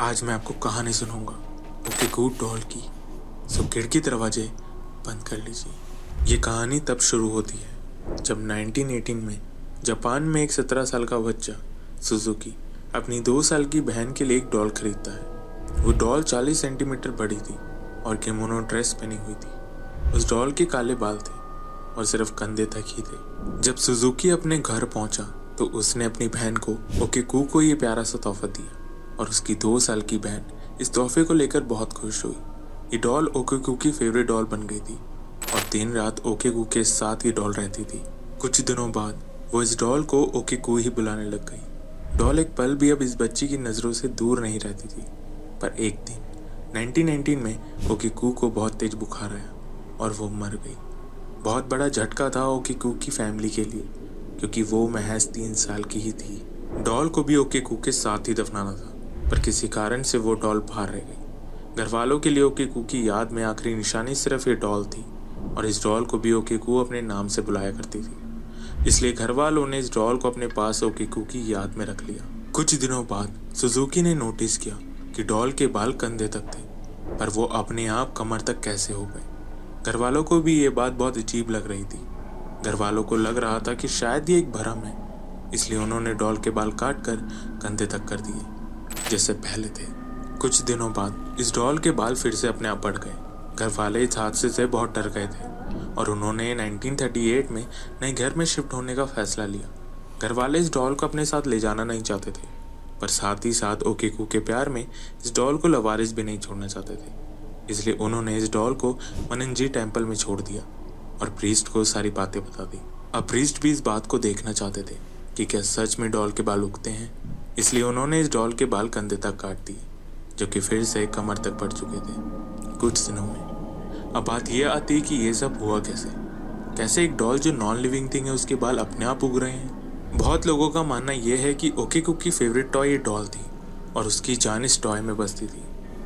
आज मैं आपको कहानी सुनाऊंगा ओके गूड डॉल की। सो खिड़की दरवाजे बंद कर लीजिए। ये कहानी तब शुरू होती है जब 1918 में जापान में एक 17 साल का बच्चा सुजुकी अपनी 2 साल की बहन के लिए एक डॉल खरीदता है। वो डॉल 40 सेंटीमीटर बड़ी थी और किमोनो ड्रेस पहनी हुई थी। उस डॉल के काले बाल थे और सिर्फ कंधे तक ही थे। जब सुजुकी अपने घर पहुंचा तो उसने अपनी बहन को ओकेकू को ये प्यारा सा तोहफा दिया और उसकी 2 साल की बहन इस तोहफे को लेकर बहुत खुश हुई। ये डॉल ओकेकू की फेवरेट डॉल बन गई थी और दिन रात ओकेकू के साथ ये डॉल रहती थी। कुछ दिनों बाद वो इस डॉल को ओकेकू ही बुलाने लग गई। डॉल एक पल भी अब इस बच्ची की नज़रों से दूर नहीं रहती थी। पर एक दिन 1919 में ओकेकू को बहुत तेज बुखार आया और वो मर गई। बहुत बड़ा झटका था ओकेकू की फैमिली के लिए, क्योंकि वो महज 3 साल की ही थी। डॉल को भी ओकेकू के साथ ही दफनाना था, पर किसी कारण से वो डॉल बाहर रह गई। घर वालों के लिए ओकेकू की याद में आखिरी निशानी सिर्फ ये डॉल थी और इस डॉल को भी ओकेकू अपने नाम से बुलाया करती थी। इसलिए घर वालों ने इस डॉल को अपने पास ओकेकू की याद में रख लिया। कुछ दिनों बाद सुजुकी ने नोटिस किया कि डॉल के बाल कंधे तक थे, पर वो अपने आप कमर तक कैसे हो गए। घर वालों को भी ये बात बहुत अजीब लग रही थी। घर वालों को लग रहा था कि शायद ये एक भ्रम है, इसलिए उन्होंने डॉल के बाल काट कर कंधे तक कर दिए जैसे पहले थे। कुछ दिनों बाद इस डॉल के बाल फिर से अपने आप बढ़ गए। घर वाले इस हादसे से बहुत डर गए थे और उन्होंने 1938 में नए घर में शिफ्ट होने का फैसला लिया। घर वाले इस डॉल को अपने साथ ले जाना नहीं चाहते थे, पर साथ ही साथ ओकेकू के प्यार में इस डॉल को लवारिस भी नहीं छोड़ना चाहते थे। इसलिए उन्होंने इस डॉल को मननजी टेम्पल में छोड़ दिया और प्रीस्ट को सारी बातें बता दी। अब प्रीस्ट भी इस बात को देखना चाहते थे कि क्या सच में डॉल के बाल उगते हैं। इसलिए उन्होंने इस डॉल के बाल कंधे तक काट दिए, जो कि फिर से कमर तक बढ़ चुके थे कुछ दिनों में। अब बात यह आती है कि ये सब हुआ कैसे एक डॉल जो नॉन लिविंग थिंग है उसके बाल अपने आप उग रहे हैं। बहुत लोगों का मानना यह है कि ओकेकू की फेवरेट टॉय ये डॉल थी और उसकी जान इस टॉय में बसती थी,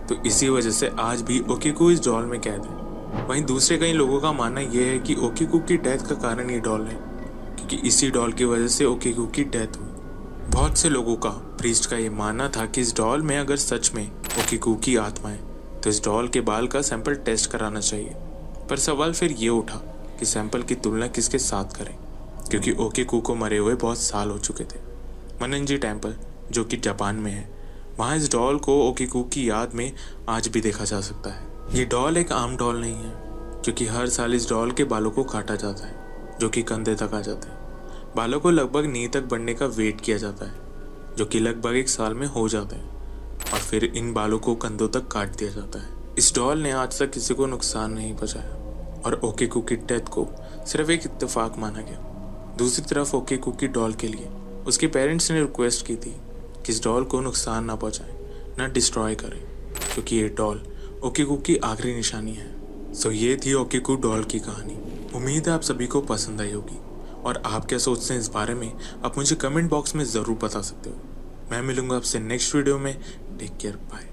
तो इसी वजह से आज भी ओकेकू इस डॉल में कैद है। वहीं दूसरे कई लोगों का मानना यह है कि ओकेकू की डेथ का कारण ये डॉल है, क्योंकि इसी डॉल की वजह से ओकेकू की डेथ हुई। बहुत से लोगों का प्रीस्ट का ये मानना था कि इस डॉल में अगर सच में ओकेकू की आत्मा है तो इस डॉल के बाल का सैंपल टेस्ट कराना चाहिए। पर सवाल फिर ये उठा कि सैंपल की तुलना किसके साथ करें, क्योंकि ओकेकू को मरे हुए बहुत साल हो चुके थे। मननजी टेम्पल जो कि जापान में है, वहाँ इस डॉल को ओकेकू की याद में आज भी देखा जा सकता है। ये डॉल एक आम डॉल नहीं है, क्योंकि हर साल इस डॉल के बालों को काटा जाता है, जो कि कंधे तक आ जाते हैं। बालों को लगभग नी तक बढ़ने का वेट किया जाता है, जो कि लगभग 1 साल में हो जाता है, और फिर इन बालों को कंधों तक काट दिया जाता है। इस डॉल ने आज तक किसी को नुकसान नहीं पहुंचाया और ओकेकू की डेथ को सिर्फ एक इत्तेफाक माना गया। दूसरी तरफ ओकेकू की डॉल के लिए उसके पेरेंट्स ने रिक्वेस्ट की थी कि इस डॉल को नुकसान ना पहुंचाएं, ना डिस्ट्रॉय करें, क्योंकि ये डॉल ओकेकू की आखिरी निशानी है। सो ये थी ओकेकू डॉल की कहानी। उम्मीद है आप सभी को पसंद आई होगी, और आप क्या सोचते हैं इस बारे में आप मुझे कमेंट बॉक्स में ज़रूर बता सकते हो। मैं मिलूंगा आपसे नेक्स्ट वीडियो में। Take care, bye.